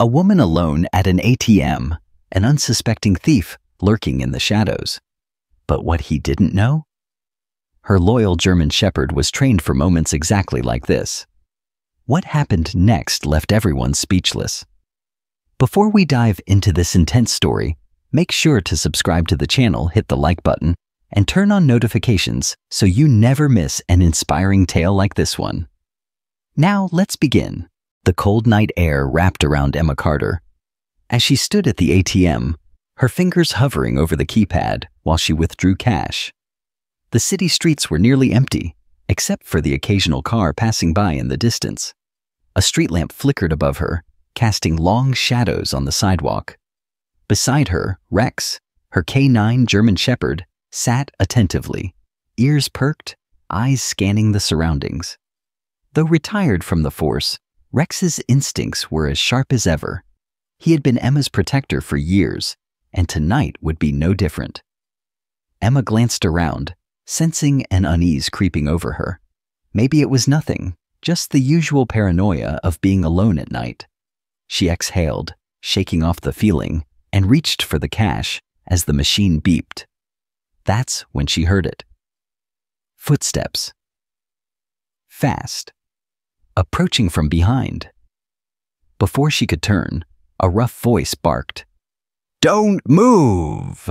A woman alone at an ATM, an unsuspecting thief lurking in the shadows. But what he didn't know? Her loyal German Shepherd was trained for moments exactly like this. What happened next left everyone speechless. Before we dive into this intense story, make sure to subscribe to the channel, hit the like button, and turn on notifications so you never miss an inspiring tale like this one. Now let's begin. The cold night air wrapped around Emma Carter. As she stood at the ATM, her fingers hovering over the keypad while she withdrew cash. The city streets were nearly empty, except for the occasional car passing by in the distance. A street lamp flickered above her, casting long shadows on the sidewalk. Beside her, Rex, her K9 German Shepherd, sat attentively, ears perked, eyes scanning the surroundings. Though retired from the force, Rex's instincts were as sharp as ever. He had been Emma's protector for years, and tonight would be no different. Emma glanced around, sensing an unease creeping over her. Maybe it was nothing, just the usual paranoia of being alone at night. She exhaled, shaking off the feeling, and reached for the cash as the machine beeped. That's when she heard it. Footsteps. Fast. Approaching from behind. Before she could turn, a rough voice barked, "Don't move!"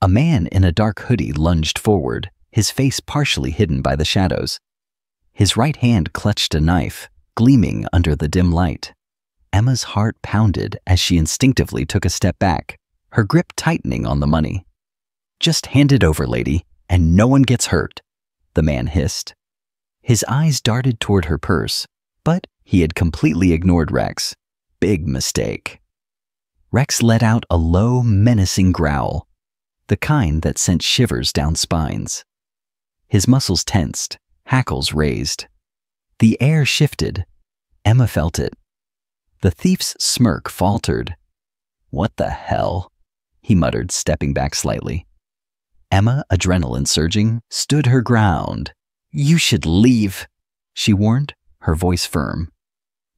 A man in a dark hoodie lunged forward, his face partially hidden by the shadows. His right hand clutched a knife, gleaming under the dim light. Emma's heart pounded as she instinctively took a step back, her grip tightening on the money. "Just hand it over, lady, and no one gets hurt," the man hissed. His eyes darted toward her purse, but he had completely ignored Rex. Big mistake. Rex let out a low, menacing growl, the kind that sent shivers down spines. His muscles tensed, hackles raised. The air shifted. Emma felt it. The thief's smirk faltered. "What the hell?" he muttered, stepping back slightly. Emma, adrenaline surging, stood her ground. "You should leave," she warned, her voice firm.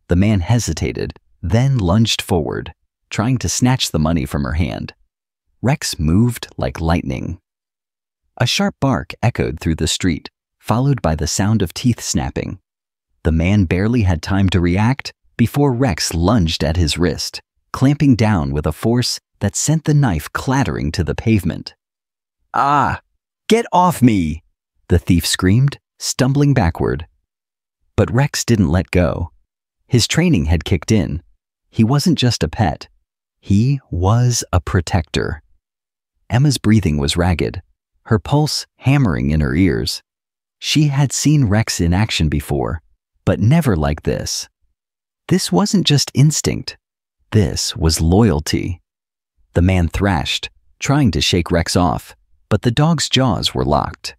The man hesitated, then lunged forward, trying to snatch the money from her hand. Rex moved like lightning. A sharp bark echoed through the street, followed by the sound of teeth snapping. The man barely had time to react before Rex lunged at his wrist, clamping down with a force that sent the knife clattering to the pavement. "Ah! Get off me!" the thief screamed, stumbling backward. But Rex didn't let go. His training had kicked in. He wasn't just a pet. He was a protector. Emma's breathing was ragged, her pulse hammering in her ears. She had seen Rex in action before, but never like this. This wasn't just instinct. This was loyalty. The man thrashed, trying to shake Rex off, but the dog's jaws were locked.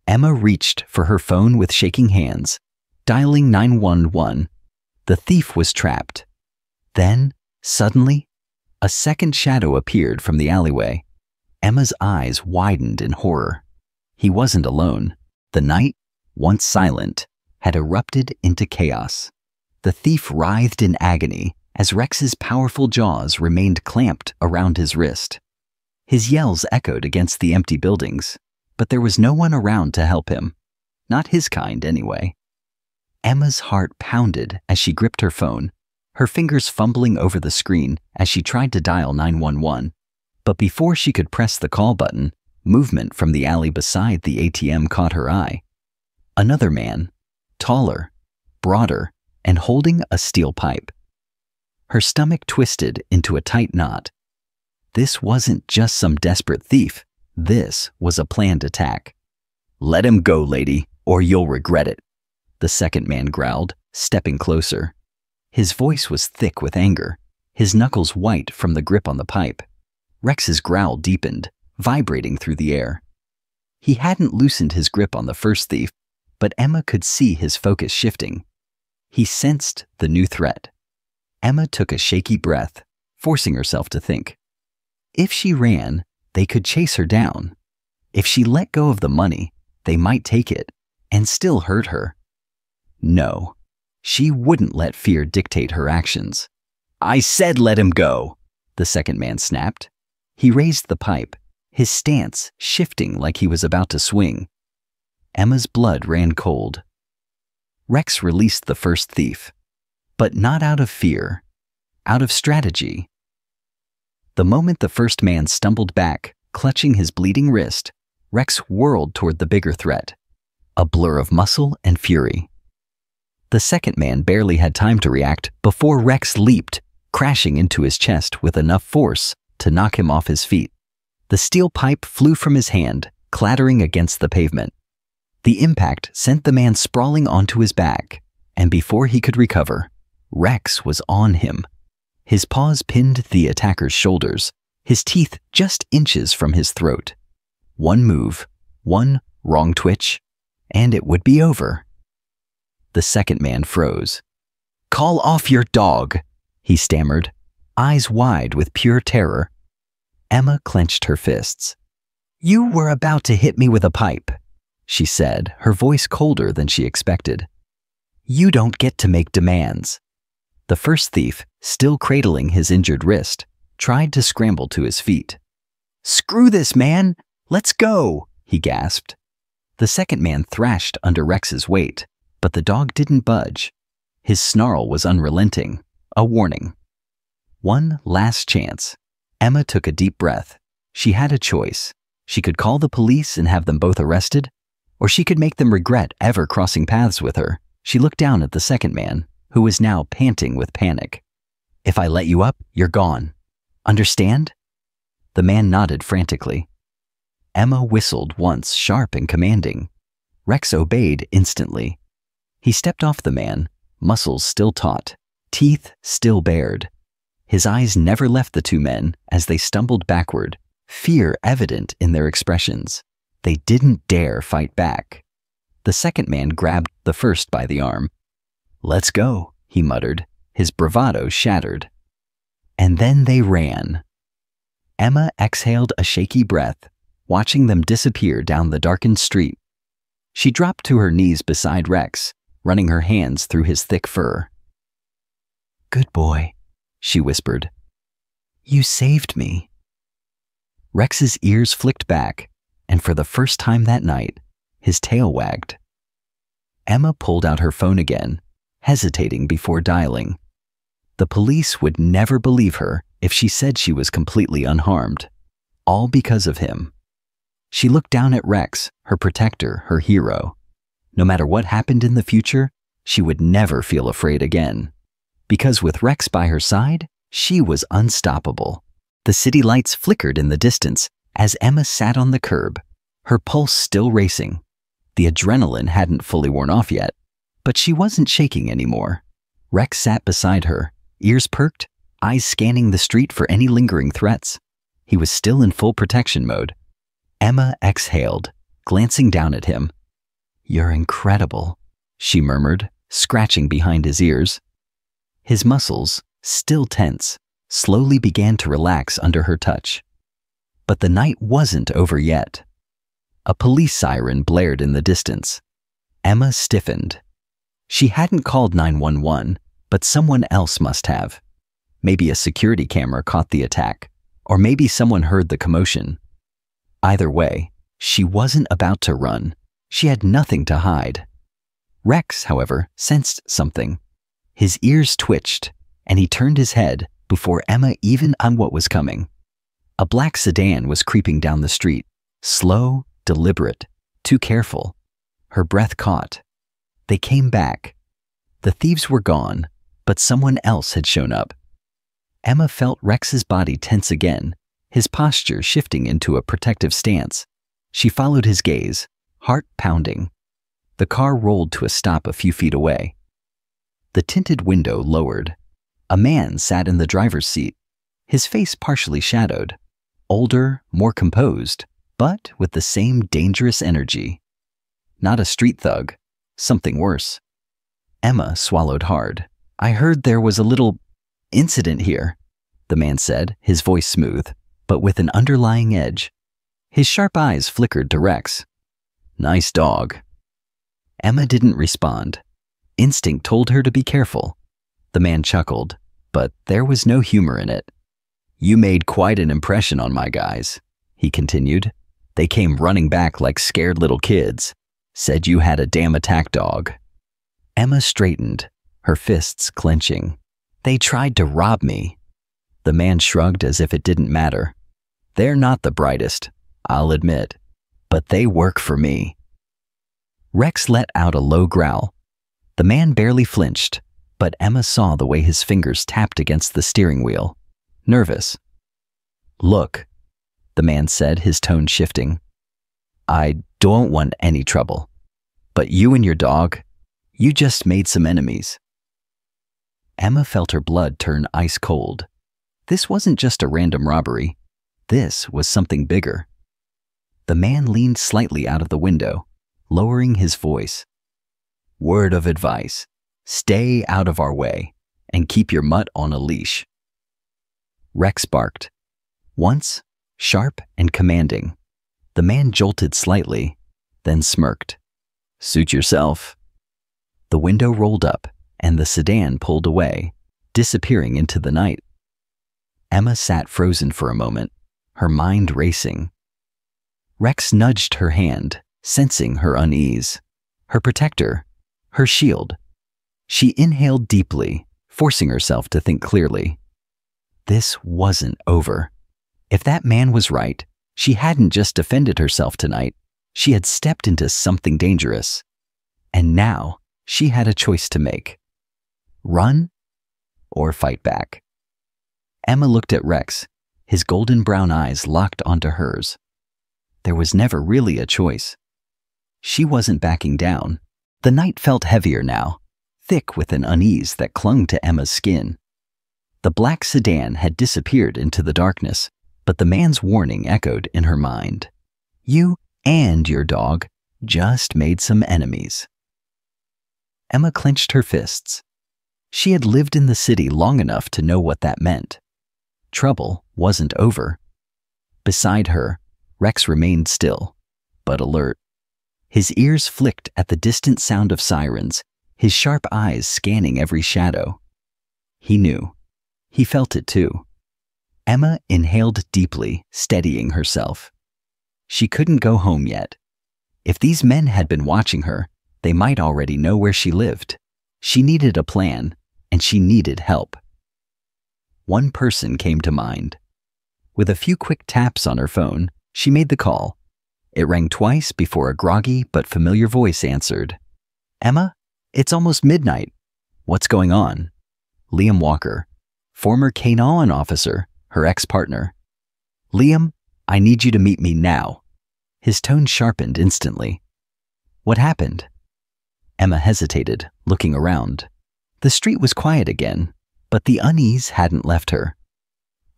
Emma reached for her phone with shaking hands, dialing 911. The thief was trapped. Then, suddenly, a second shadow appeared from the alleyway. Emma's eyes widened in horror. He wasn't alone. The night, once silent, had erupted into chaos. The thief writhed in agony as Rex's powerful jaws remained clamped around his wrist. His yells echoed against the empty buildings, but there was no one around to help him. Not his kind, anyway. Emma's heart pounded as she gripped her phone, her fingers fumbling over the screen as she tried to dial 911. But before she could press the call button, movement from the alley beside the ATM caught her eye. Another man, taller, broader, and holding a steel pipe. Her stomach twisted into a tight knot. This wasn't just some desperate thief. This was a planned attack. "Let him go, lady, or you'll regret it," the second man growled, stepping closer. His voice was thick with anger, his knuckles white from the grip on the pipe. Rex's growl deepened, vibrating through the air. He hadn't loosened his grip on the first thief, but Emma could see his focus shifting. He sensed the new threat. Emma took a shaky breath, forcing herself to think. If she ran, they could chase her down. If she let go of the money, they might take it and still hurt her. No, she wouldn't let fear dictate her actions. I said let him go, the second man snapped. He raised the pipe, his stance shifting like he was about to swing. Emma's blood ran cold. Rex released the first thief, but not out of fear, out of strategy. The moment the first man stumbled back, clutching his bleeding wrist, Rex whirled toward the bigger threat, a blur of muscle and fury. The second man barely had time to react before Rex leaped, crashing into his chest with enough force to knock him off his feet. The steel pipe flew from his hand, clattering against the pavement. The impact sent the man sprawling onto his back, and before he could recover, Rex was on him. His paws pinned the attacker's shoulders, his teeth just inches from his throat. One move, one wrong twitch, and it would be over. The second man froze. "Call off your dog," he stammered, eyes wide with pure terror. Emma clenched her fists. "You were about to hit me with a pipe," she said, her voice colder than she expected. "You don't get to make demands." The first thief, still cradling his injured wrist, tried to scramble to his feet. "Screw this, man! Let's go!" he gasped. The second man thrashed under Rex's weight, but the dog didn't budge. His snarl was unrelenting, a warning. One last chance. Emma took a deep breath. She had a choice. She could call the police and have them both arrested, or she could make them regret ever crossing paths with her. She looked down at the second man, who was now panting with panic. "If I let you up, you're gone. Understand?" The man nodded frantically. Emma whistled once, sharp and commanding. Rex obeyed instantly. He stepped off the man, muscles still taut, teeth still bared. His eyes never left the two men as they stumbled backward, fear evident in their expressions. They didn't dare fight back. The second man grabbed the first by the arm. "Let's go," he muttered, his bravado shattered. And then they ran. Emma exhaled a shaky breath, watching them disappear down the darkened street. She dropped to her knees beside Rex, running her hands through his thick fur. "Good boy," she whispered. "You saved me." Rex's ears flicked back, and for the first time that night, his tail wagged. Emma pulled out her phone again, hesitating before dialing. The police would never believe her if she said she was completely unharmed, all because of him. She looked down at Rex, her protector, her hero. No matter what happened in the future, she would never feel afraid again. Because with Rex by her side, she was unstoppable. The city lights flickered in the distance as Emma sat on the curb, her pulse still racing. The adrenaline hadn't fully worn off yet, but she wasn't shaking anymore. Rex sat beside her, ears perked, eyes scanning the street for any lingering threats. He was still in full protection mode. Emma exhaled, glancing down at him. "You're incredible," she murmured, scratching behind his ears. His muscles, still tense, slowly began to relax under her touch. But the night wasn't over yet. A police siren blared in the distance. Emma stiffened. She hadn't called 911, but someone else must have. Maybe a security camera caught the attack, or maybe someone heard the commotion. Either way, she wasn't about to run. She had nothing to hide. Rex, however, sensed something. His ears twitched, and he turned his head before Emma even knew what was coming. A black sedan was creeping down the street, slow, deliberate, too careful. Her breath caught. They came back. The thieves were gone, but someone else had shown up. Emma felt Rex's body tense again, his posture shifting into a protective stance. She followed his gaze, heart pounding. The car rolled to a stop a few feet away. The tinted window lowered. A man sat in the driver's seat, his face partially shadowed, older, more composed, but with the same dangerous energy. Not a street thug, something worse. Emma swallowed hard. "I heard there was a little incident here," the man said, his voice smooth, but with an underlying edge. His sharp eyes flickered to Rex. "Nice dog." Emma didn't respond. Instinct told her to be careful. The man chuckled. but there was no humor in it. "You made quite an impression on my guys," he continued. "They came running back like scared little kids. Said you had a damn attack dog." Emma straightened, her fists clenching. "They tried to rob me." The man shrugged as if it didn't matter. "They're not the brightest, I'll admit, but they work for me." Rex let out a low growl. The man barely flinched, but Emma saw the way his fingers tapped against the steering wheel. Nervous. "Look," the man said, his tone shifting. "I don't want any trouble, but you and your dog, you just made some enemies." Emma felt her blood turn ice cold. This wasn't just a random robbery. This was something bigger. The man leaned slightly out of the window, lowering his voice. "Word of advice. Stay out of our way and keep your mutt on a leash." Rex barked. Once, sharp and commanding. The man jolted slightly, then smirked. "Suit yourself." The window rolled up and the sedan pulled away, disappearing into the night. Emma sat frozen for a moment, her mind racing. Rex nudged her hand, sensing her unease. Her protector, her shield. She inhaled deeply, forcing herself to think clearly. This wasn't over. If that man was right, she hadn't just defended herself tonight, she had stepped into something dangerous. And now she had a choice to make. Run or fight back. Emma looked at Rex, his golden brown eyes locked onto hers. There was never really a choice. She wasn't backing down. The night felt heavier now, thick with an unease that clung to Emma's skin. The black sedan had disappeared into the darkness, but the man's warning echoed in her mind. You and your dog just made some enemies. Emma clenched her fists. She had lived in the city long enough to know what that meant. Trouble wasn't over. Beside her, Rex remained still, but alert. His ears flicked at the distant sound of sirens, his sharp eyes scanning every shadow. He knew. He felt it too. Emma inhaled deeply, steadying herself. She couldn't go home yet. If these men had been watching her, they might already know where she lived. She needed a plan, and she needed help. One person came to mind. With a few quick taps on her phone, she made the call. It rang twice before a groggy but familiar voice answered. "Emma, it's almost midnight. What's going on?" Liam Walker, former K9 officer, her ex-partner. "Liam, I need you to meet me now." His tone sharpened instantly. "What happened?" Emma hesitated, looking around. The street was quiet again, but the unease hadn't left her.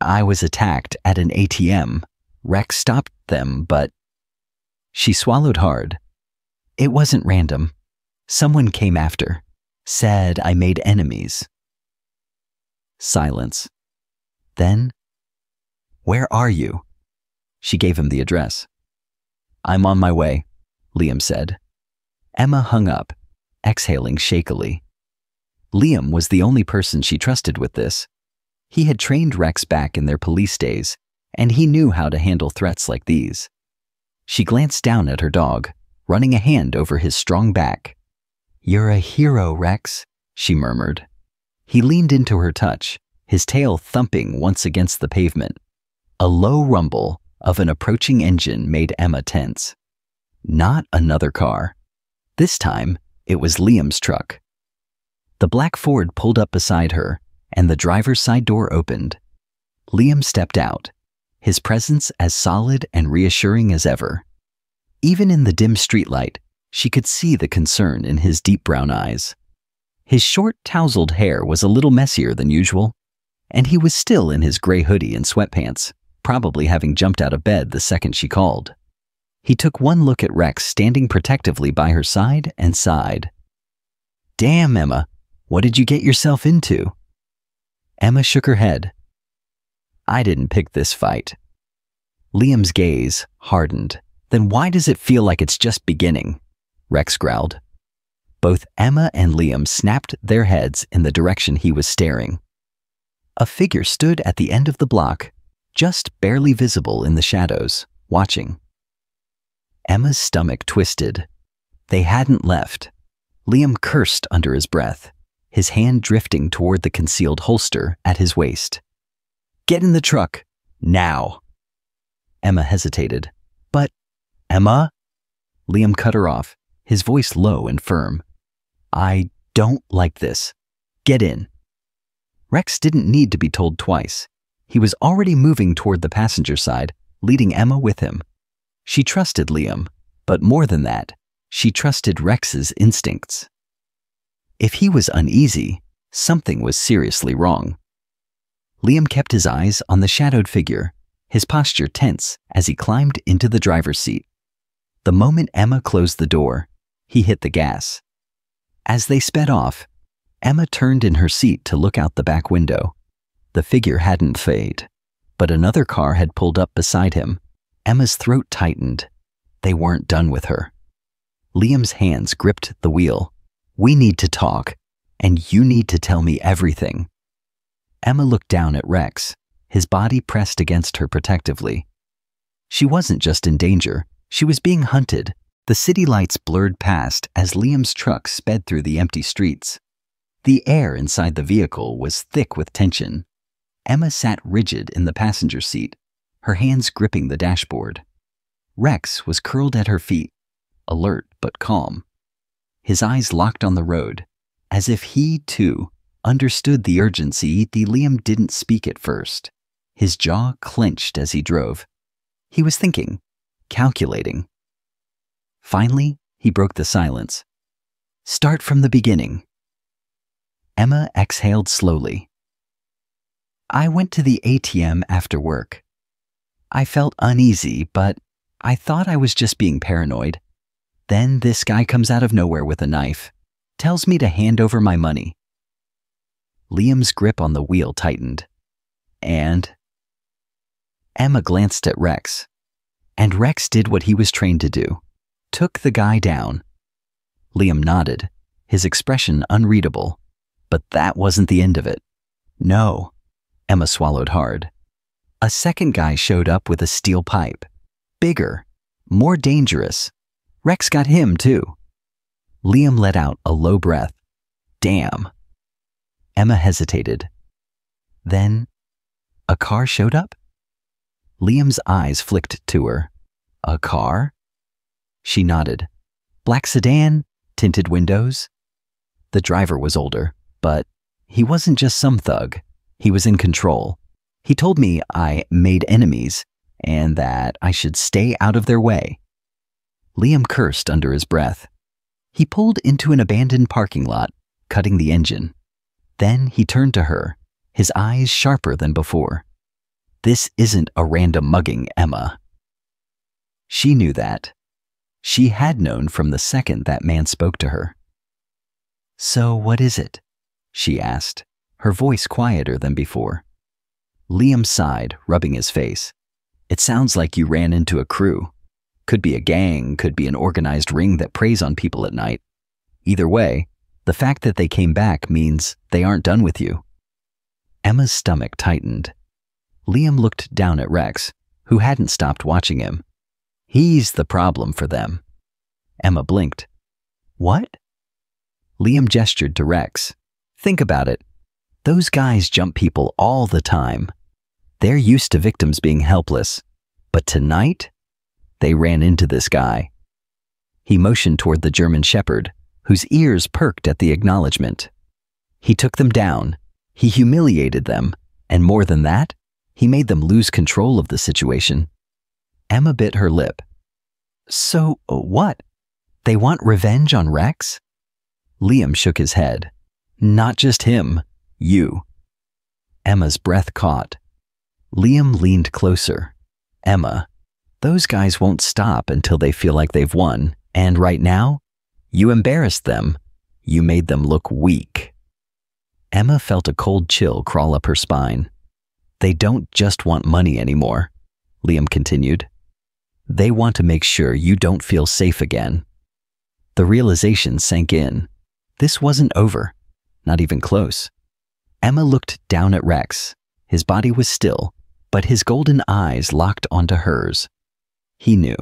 "I was attacked at an ATM. Rex stopped them, but..." She swallowed hard. "It wasn't random. Someone came after. Said I made enemies." Silence. Then, "Where are you?" She gave him the address. "I'm on my way," Liam said. Emma hung up, exhaling shakily. Liam was the only person she trusted with this. He had trained Rex back in their police days, and he knew how to handle threats like these. She glanced down at her dog, running a hand over his strong back. "You're a hero, Rex," she murmured. He leaned into her touch, his tail thumping once against the pavement. A low rumble of an approaching engine made Emma tense. Not another car. This time, it was Liam's truck. The black Ford pulled up beside her, and the driver's side door opened. Liam stepped out, his presence as solid and reassuring as ever. Even in the dim streetlight, she could see the concern in his deep brown eyes. His short, tousled hair was a little messier than usual, and he was still in his gray hoodie and sweatpants, probably having jumped out of bed the second she called. He took one look at Rex standing protectively by her side and sighed. "Damn, Emma, what did you get yourself into?" Emma shook her head. "I didn't pick this fight." Liam's gaze hardened. "Then why does it feel like it's just beginning?" Rex growled. Both Emma and Liam snapped their heads in the direction he was staring. A figure stood at the end of the block, just barely visible in the shadows, watching. Emma's stomach twisted. They hadn't left. Liam cursed under his breath, his hand drifting toward the concealed holster at his waist. "Get in the truck, now." Emma hesitated. "But, Emma?" Liam cut her off, his voice low and firm. "I don't like this. Get in." Rex didn't need to be told twice. He was already moving toward the passenger side, leading Emma with him. She trusted Liam, but more than that, she trusted Rex's instincts. If he was uneasy, something was seriously wrong. Liam kept his eyes on the shadowed figure, his posture tense as he climbed into the driver's seat. The moment Emma closed the door, he hit the gas. As they sped off, Emma turned in her seat to look out the back window. The figure hadn't faded, but another car had pulled up beside him. Emma's throat tightened. They weren't done with her. Liam's hands gripped the wheel. "We need to talk, and you need to tell me everything." Emma looked down at Rex, his body pressed against her protectively. She wasn't just in danger, she was being hunted. The city lights blurred past as Liam's truck sped through the empty streets. The air inside the vehicle was thick with tension. Emma sat rigid in the passenger seat, her hands gripping the dashboard. Rex was curled at her feet, alert but calm. His eyes locked on the road, as if he, too, understood the urgency. Liam didn't speak at first. His jaw clenched as he drove. He was thinking, calculating. Finally, he broke the silence. "Start from the beginning." Emma exhaled slowly. "I went to the ATM after work. I felt uneasy, but I thought I was just being paranoid. Then this guy comes out of nowhere with a knife, tells me to hand over my money." Liam's grip on the wheel tightened. "And?" Emma glanced at Rex. And Rex did what he was trained to do. Took the guy down. Liam nodded, his expression unreadable. But that wasn't the end of it. No. Emma swallowed hard. A second guy showed up with a steel pipe. Bigger, more dangerous. Rex got him too. Liam let out a low breath. "Damn." Emma hesitated. Then, a car showed up? Liam's eyes flicked to her. "A car?" She nodded. "Black sedan, tinted windows." The driver was older, but he wasn't just some thug. He was in control. He told me I made enemies and that I should stay out of their way. Liam cursed under his breath. He pulled into an abandoned parking lot, cutting the engine. Then he turned to her, his eyes sharper than before. "This isn't a random mugging, Emma." She knew that. She had known from the second that man spoke to her. "So what is it?" she asked, her voice quieter than before. Liam sighed, rubbing his face. "It sounds like you ran into a crew. Could be a gang, could be an organized ring that preys on people at night. Either way, the fact that they came back means they aren't done with you." Emma's stomach tightened. Liam looked down at Rex, who hadn't stopped watching him. "He's the problem for them." Emma blinked. "What?" Liam gestured to Rex. "Think about it. Those guys jump people all the time. They're used to victims being helpless. But tonight, they ran into this guy." He motioned toward the German shepherd, whose ears perked at the acknowledgement. "He took them down. He humiliated them. And more than that, he made them lose control of the situation." Emma bit her lip. "So what? They want revenge on Rex?" Liam shook his head. "Not just him. You." Emma's breath caught. Liam leaned closer. "Emma, those guys won't stop until they feel like they've won. And right now, you embarrassed them. You made them look weak." Emma felt a cold chill crawl up her spine. "They don't just want money anymore," Liam continued. "They want to make sure you don't feel safe again." The realization sank in. This wasn't over, not even close. Emma looked down at Rex. His body was still, but his golden eyes locked onto hers. He knew.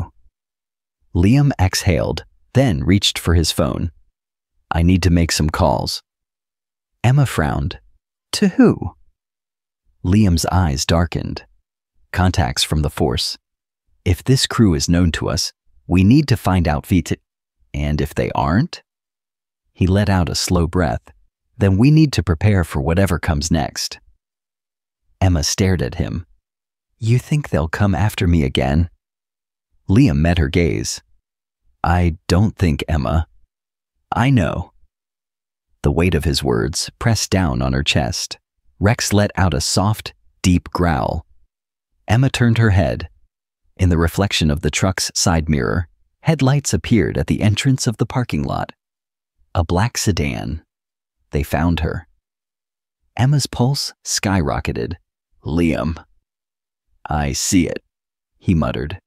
Liam exhaled, then reached for his phone. I need to make some calls. Emma frowned. To who? Liam's eyes darkened. Contacts from the Force. If this crew is known to us, we need to find out and if they aren't? He let out a slow breath. Then we need to prepare for whatever comes next. Emma stared at him. You think they'll come after me again? Liam met her gaze. I don't think, Emma. I know. The weight of his words pressed down on her chest. Rex let out a soft, deep growl. Emma turned her head. In the reflection of the truck's side mirror, headlights appeared at the entrance of the parking lot. A black sedan. They found her. Emma's pulse skyrocketed. Liam. I see it, he muttered.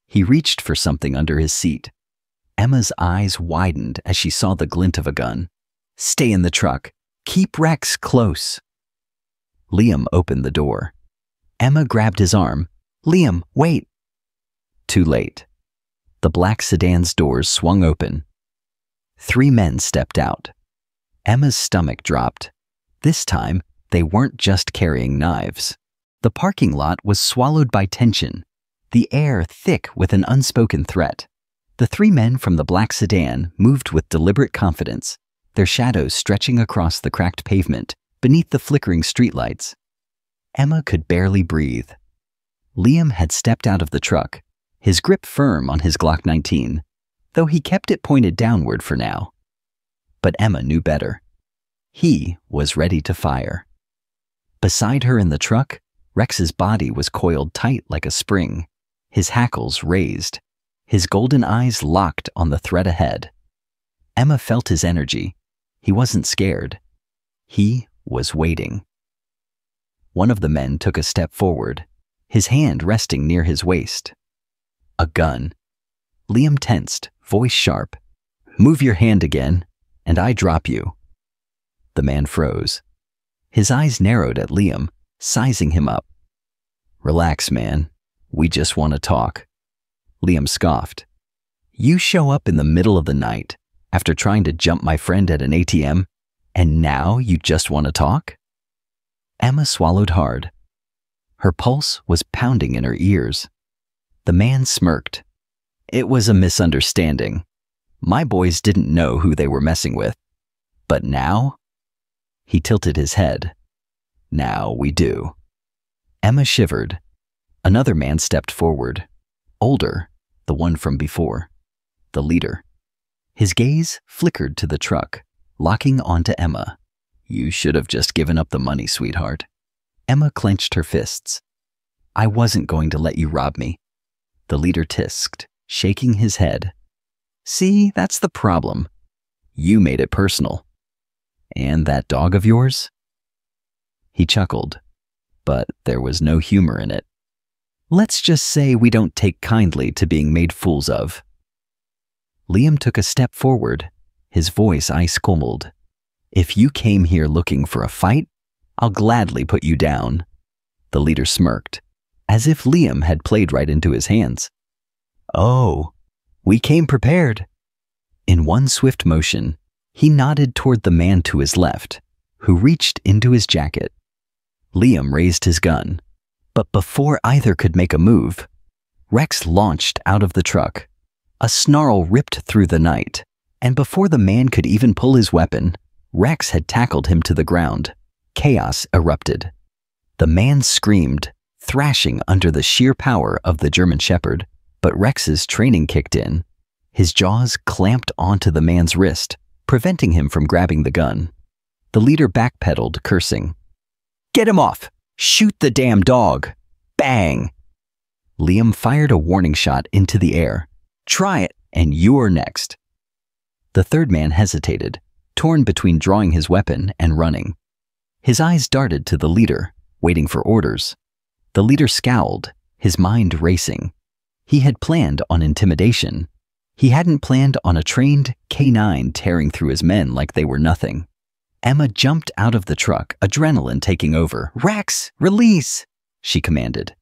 He reached for something under his seat. Emma's eyes widened as she saw the glint of a gun. Stay in the truck. Keep Rex close. Liam opened the door. Emma grabbed his arm. Liam, wait. Too late. The black sedan's doors swung open. 3 men stepped out. Emma's stomach dropped. This time, they weren't just carrying knives. The parking lot was swallowed by tension, the air thick with an unspoken threat. The 3 men from the black sedan moved with deliberate confidence, their shadows stretching across the cracked pavement beneath the flickering streetlights. Emma could barely breathe. Liam had stepped out of the truck, his grip firm on his Glock 19, though he kept it pointed downward for now. But Emma knew better. He was ready to fire. Beside her in the truck, Rex's body was coiled tight like a spring, his hackles raised, his golden eyes locked on the threat ahead. Emma felt his energy. He wasn't scared. He was waiting. One of the men took a step forward, his hand resting near his waist. A gun. Liam tensed, voice sharp. Move your hand again, and I drop you. The man froze. His eyes narrowed at Liam, sizing him up. Relax, man. We just want to talk. Liam scoffed. You show up in the middle of the night after trying to jump my friend at an ATM, and now you just want to talk? Emma swallowed hard. Her pulse was pounding in her ears. The man smirked. It was a misunderstanding. My boys didn't know who they were messing with. But now? He tilted his head. Now we do. Emma shivered. Another man stepped forward. Older, the one from before. The leader. His gaze flickered to the truck, locking onto Emma. You should have just given up the money, sweetheart. Emma clenched her fists. I wasn't going to let you rob me. The leader tisked, shaking his head. See, that's the problem. You made it personal. And that dog of yours? He chuckled, but there was no humor in it. Let's just say we don't take kindly to being made fools of. Liam took a step forward, his voice ice-cold. If you came here looking for a fight, I'll gladly put you down. The leader smirked, as if Liam had played right into his hands. Oh, we came prepared. In one swift motion, he nodded toward the man to his left, who reached into his jacket. Liam raised his gun, but before either could make a move, Rex launched out of the truck. A snarl ripped through the night, and before the man could even pull his weapon, Rex had tackled him to the ground. Chaos erupted. The man screamed, thrashing under the sheer power of the German Shepherd, but Rex's training kicked in. His jaws clamped onto the man's wrist, preventing him from grabbing the gun. The leader backpedaled, cursing. Get him off! Shoot the damn dog! Bang! Liam fired a warning shot into the air. Try it, and you're next. The third man hesitated, torn between drawing his weapon and running. His eyes darted to the leader, waiting for orders. The leader scowled, his mind racing. He had planned on intimidation. He hadn't planned on a trained K9 tearing through his men like they were nothing. Emma jumped out of the truck, adrenaline taking over. "Rex, release!" she commanded.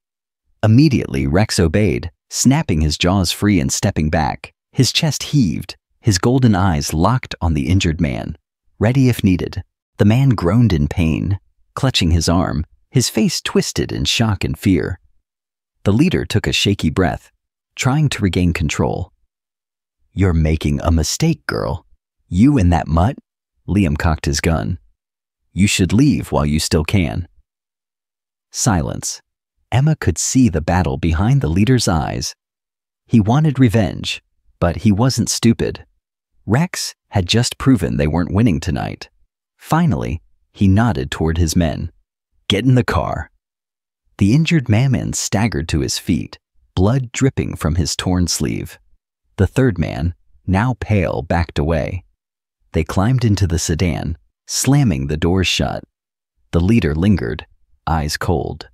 Immediately, Rex obeyed, snapping his jaws free and stepping back. His chest heaved, his golden eyes locked on the injured man, ready if needed. The man groaned in pain, clutching his arm, his face twisted in shock and fear. The leader took a shaky breath, trying to regain control. "You're making a mistake, girl. You and that mutt?" Liam cocked his gun. "You should leave while you still can." Silence. Emma could see the battle behind the leader's eyes. He wanted revenge, but he wasn't stupid. Rex had just proven they weren't winning tonight. Finally, he nodded toward his men. "Get in the car." The injured man staggered to his feet, blood dripping from his torn sleeve. The third man, now pale, backed away. They climbed into the sedan, slamming the doors shut. The leader lingered, eyes cold.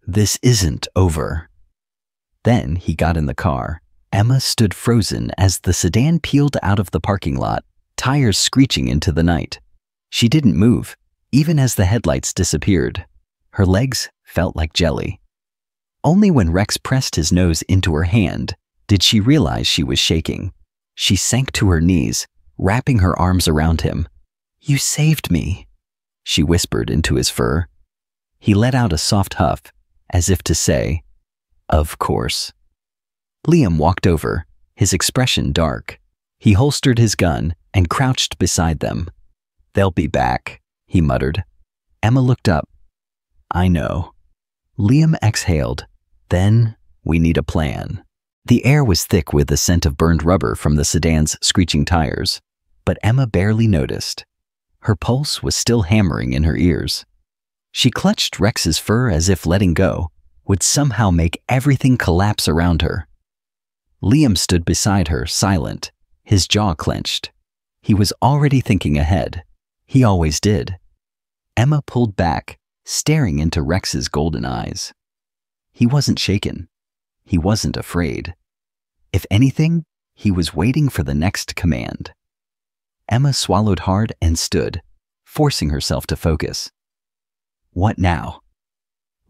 "This isn't over." Then he got in the car. Emma stood frozen as the sedan peeled out of the parking lot, tires screeching into the night. She didn't move, even as the headlights disappeared. Her legs felt like jelly. Only when Rex pressed his nose into her hand did she realize she was shaking. She sank to her knees, wrapping her arms around him. "You saved me," she whispered into his fur. He let out a soft huff, as if to say, "Of course." Liam walked over, his expression dark. He holstered his gun and crouched beside them. "They'll be back," he muttered. Emma looked up. "I know." Liam exhaled. "Then we need a plan." The air was thick with the scent of burned rubber from the sedan's screeching tires, but Emma barely noticed. Her pulse was still hammering in her ears. She clutched Rex's fur as if letting go would somehow make everything collapse around her. Liam stood beside her, silent, his jaw clenched. He was already thinking ahead. He always did. Emma pulled back, staring into Rex's golden eyes. He wasn't shaken. He wasn't afraid. If anything, he was waiting for the next command. Emma swallowed hard and stood, forcing herself to focus. "What now?"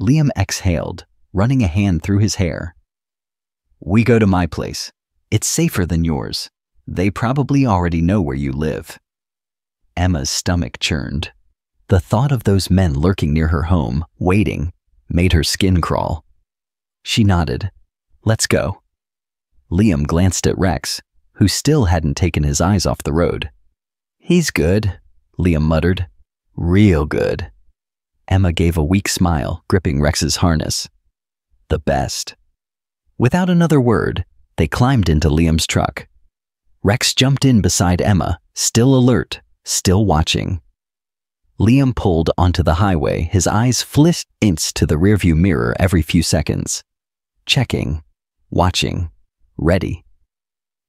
Liam exhaled, running a hand through his hair. "We go to my place. It's safer than yours. They probably already know where you live." Emma's stomach churned. The thought of those men lurking near her home, waiting, made her skin crawl. She nodded. "Let's go." Liam glanced at Rex, who still hadn't taken his eyes off the road. "He's good," Liam muttered. "Real good." Emma gave a weak smile, gripping Rex's harness. "The best." Without another word, they climbed into Liam's truck. Rex jumped in beside Emma, still alert, still watching. Liam pulled onto the highway, his eyes flicked to the rearview mirror every few seconds. Checking, watching, ready.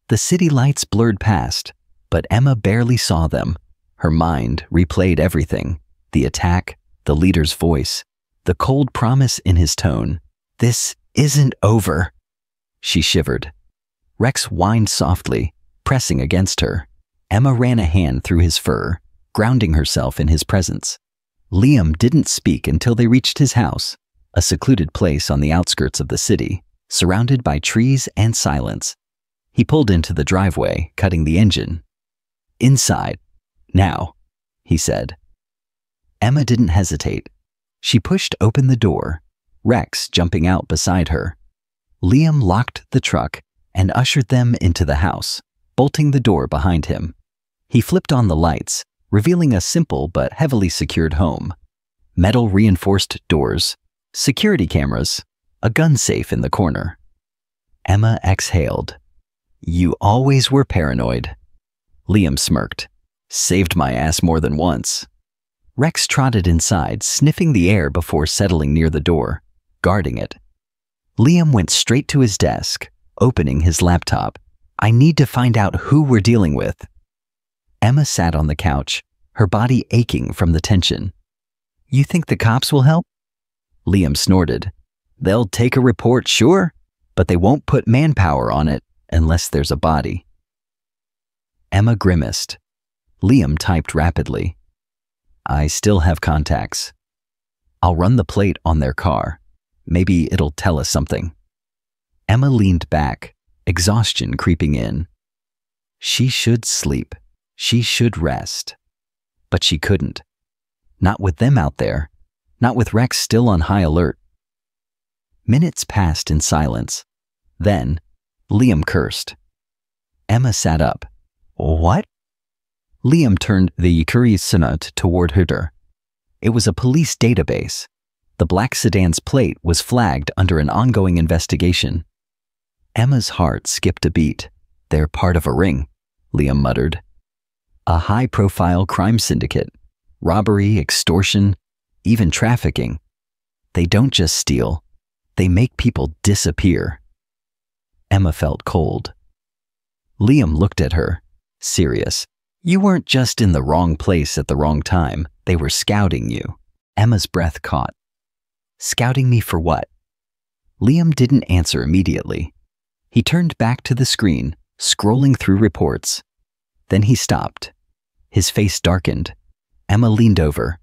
The city lights blurred past, but Emma barely saw them. Her mind replayed everything: the attack, the leader's voice, the cold promise in his tone. "This isn't over." She shivered. Rex whined softly, pressing against her. Emma ran a hand through his fur, grounding herself in his presence. Liam didn't speak until they reached his house, a secluded place on the outskirts of the city, surrounded by trees and silence. He pulled into the driveway, cutting the engine. "Inside. Now," he said. Emma didn't hesitate. She pushed open the door, Rex jumping out beside her. Liam locked the truck and ushered them into the house, bolting the door behind him. He flipped on the lights, revealing a simple but heavily secured home. Metal reinforced doors, security cameras, a gun safe in the corner. Emma exhaled. "You always were paranoid." Liam smirked. "Saved my ass more than once." Rex trotted inside, sniffing the air before settling near the door, guarding it. Liam went straight to his desk, opening his laptop. "I need to find out who we're dealing with." Emma sat on the couch, her body aching from the tension. "You think the cops will help?" Liam snorted. "They'll take a report, sure, but they won't put manpower on it unless there's a body." Emma grimaced. Liam typed rapidly. I still have contacts. I'll run the plate on their car. Maybe it'll tell us something. Emma leaned back, exhaustion creeping in. She should sleep. She should rest. But she couldn't. Not with them out there. Not with Rex still on high alert. Minutes passed in silence. Then, Liam cursed. Emma sat up. What? Liam turned the Kurisunut toward her. It was a police database. The black sedan's plate was flagged under an ongoing investigation. Emma's heart skipped a beat. They're part of a ring, Liam muttered. A high-profile crime syndicate. Robbery, extortion, even trafficking. They don't just steal. They make people disappear. Emma felt cold. Liam looked at her, serious. You weren't just in the wrong place at the wrong time. They were scouting you. Emma's breath caught. Scouting me for what? Liam didn't answer immediately. He turned back to the screen, scrolling through reports. Then he stopped. His face darkened. Emma leaned over.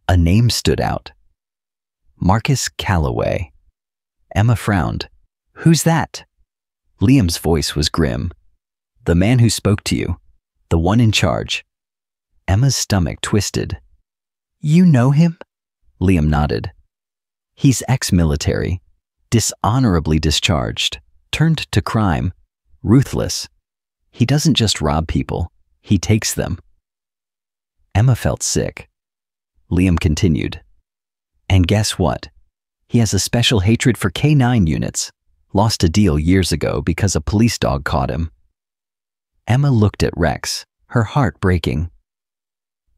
A name stood out. Marcus Calloway. Emma frowned. Who's that? Liam's voice was grim. The man who spoke to you. The one in charge. Emma's stomach twisted. You know him? Liam nodded. He's ex-military, dishonorably discharged, turned to crime, ruthless. He doesn't just rob people, he takes them. Emma felt sick. Liam continued. And guess what? He has a special hatred for K9 units. Lost a deal years ago because a police dog caught him. Emma looked at Rex, her heart breaking.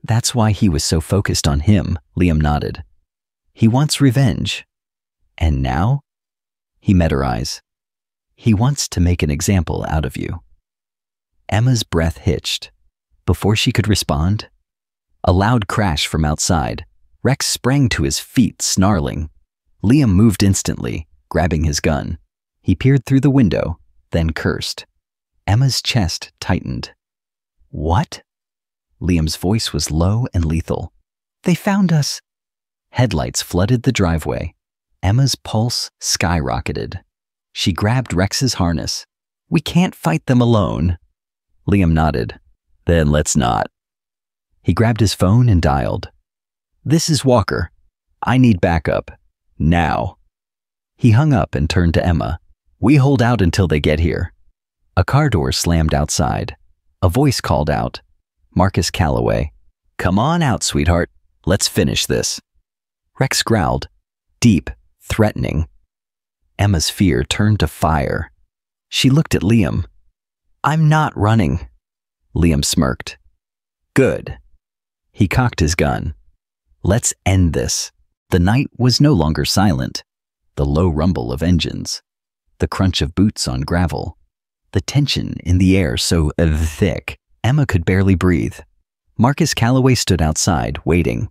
That's why he was so focused on him, Liam nodded. He wants revenge. And now? He met her eyes. He wants to make an example out of you. Emma's breath hitched. Before she could respond, a loud crash from outside. Rex sprang to his feet, snarling. Liam moved instantly, grabbing his gun. He peered through the window, then cursed. Emma's chest tightened. What? Liam's voice was low and lethal. They found us. Headlights flooded the driveway. Emma's pulse skyrocketed. She grabbed Rex's harness. We can't fight them alone. Liam nodded. Then let's not. He grabbed his phone and dialed. This is Walker. I need backup. Now. He hung up and turned to Emma. We hold out until they get here. A car door slammed outside. A voice called out. Marcus Calloway. Come on out, sweetheart. Let's finish this. Rex growled. Deep, threatening. Emma's fear turned to fire. She looked at Liam. I'm not running. Liam smirked. Good. He cocked his gun. Let's end this. The night was no longer silent. The low rumble of engines. The crunch of boots on gravel. The tension in the air so thick, Emma could barely breathe. Marcus Calloway stood outside, waiting.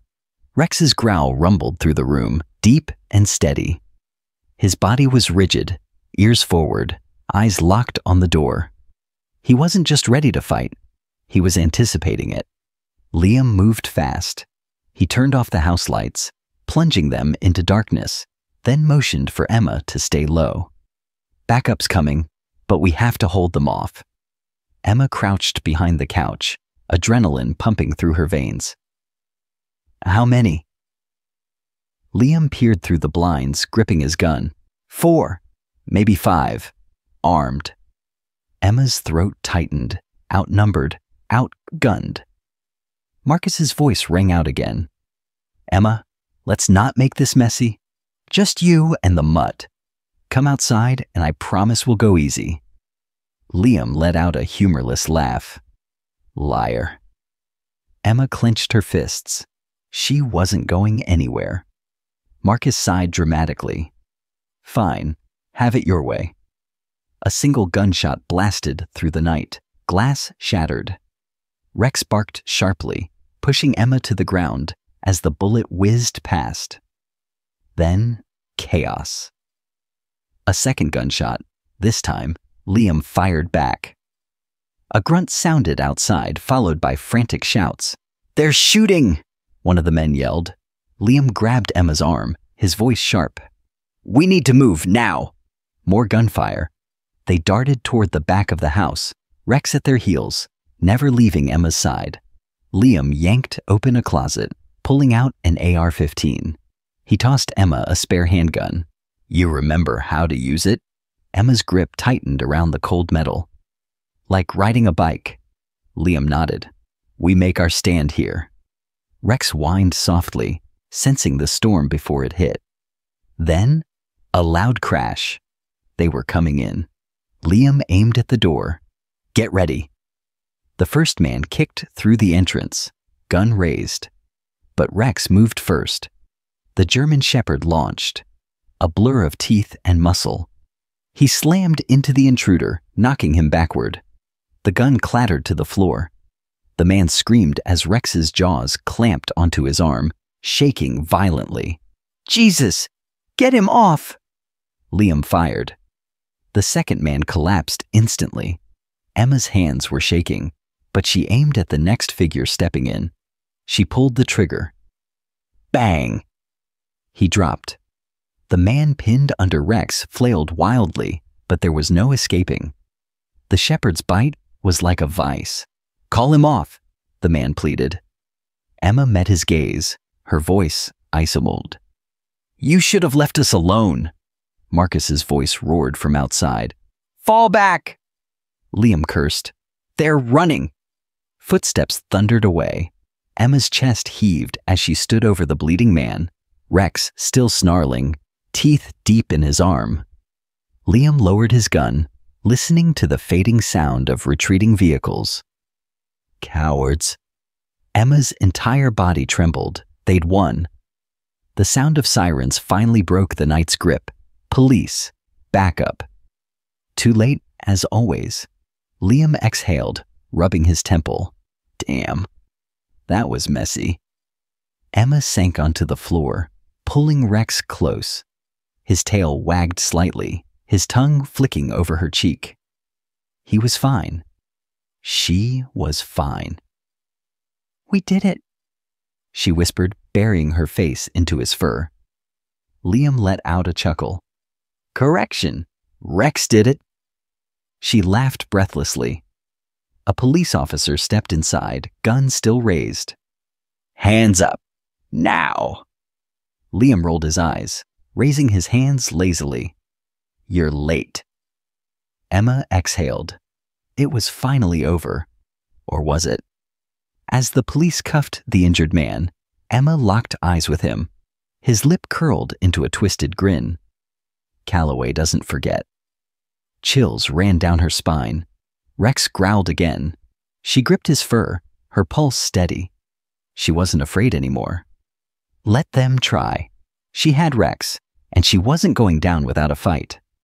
Rex's growl rumbled through the room, deep and steady. His body was rigid, ears forward, eyes locked on the door. He wasn't just ready to fight. He was anticipating it. Liam moved fast. He turned off the house lights, plunging them into darkness, then motioned for Emma to stay low. Backup's coming, but we have to hold them off. Emma crouched behind the couch, adrenaline pumping through her veins. How many? Liam peered through the blinds, gripping his gun. 4, maybe 5, armed. Emma's throat tightened, outnumbered, outgunned. Marcus's voice rang out again. Emma, let's not make this messy. Just you and the mutt. Come outside and I promise we'll go easy. Liam let out a humorless laugh. Liar. Emma clenched her fists. She wasn't going anywhere. Marcus sighed dramatically. Fine, have it your way. A single gunshot blasted through the night. Glass shattered. Rex barked sharply, pushing Emma to the ground as the bullet whizzed past. Then, chaos. A second gunshot. This time, Liam fired back. A grunt sounded outside, followed by frantic shouts. They're shooting! one of the men yelled. Liam grabbed Emma's arm, his voice sharp. "We need to move, now!" More gunfire. They darted toward the back of the house, Rex at their heels, never leaving Emma's side. Liam yanked open a closet, pulling out an AR-15. He tossed Emma a spare handgun. "You remember how to use it?" Emma's grip tightened around the cold metal. "Like riding a bike." Liam nodded. "We make our stand here." Rex whined softly, sensing the storm before it hit. Then, a loud crash. They were coming in. Liam aimed at the door. "Get ready." The first man kicked through the entrance, gun raised. But Rex moved first. The German Shepherd launched, a blur of teeth and muscle. He slammed into the intruder, knocking him backward. The gun clattered to the floor. The man screamed as Rex's jaws clamped onto his arm, shaking violently. "Jesus! Get him off!" Liam fired. The second man collapsed instantly. Emma's hands were shaking, but she aimed at the next figure stepping in. She pulled the trigger. Bang! He dropped. The man pinned under Rex flailed wildly, but there was no escaping. The shepherd's bite was like a vice. "Call him off," the man pleaded. Emma met his gaze, her voice ice-mold. "You should have left us alone," Marcus's voice roared from outside. "Fall back!" Liam cursed. "They're running!" Footsteps thundered away. Emma's chest heaved as she stood over the bleeding man, Rex still snarling, teeth deep in his arm. Liam lowered his gun, listening to the fading sound of retreating vehicles. Cowards. Emma's entire body trembled. They'd won. The sound of sirens finally broke the night's grip. Police. Backup. Too late, as always. Liam exhaled, rubbing his temple. Damn. That was messy. Emma sank onto the floor, pulling Rex close. His tail wagged slightly, his tongue flicking over her cheek. He was fine. She was fine. "We did it," she whispered, burying her face into his fur. Liam let out a chuckle. "Correction, Rex did it." She laughed breathlessly. A police officer stepped inside, gun still raised. "Hands up, now." Liam rolled his eyes, raising his hands lazily. "You're late." Emma exhaled. It was finally over. Or was it? As the police cuffed the injured man, Emma locked eyes with him. His lip curled into a twisted grin. Calloway doesn't forget. Chills ran down her spine. Rex growled again. She gripped his fur, her pulse steady. She wasn't afraid anymore. Let them try. She had Rex, and she wasn't going down without a fight.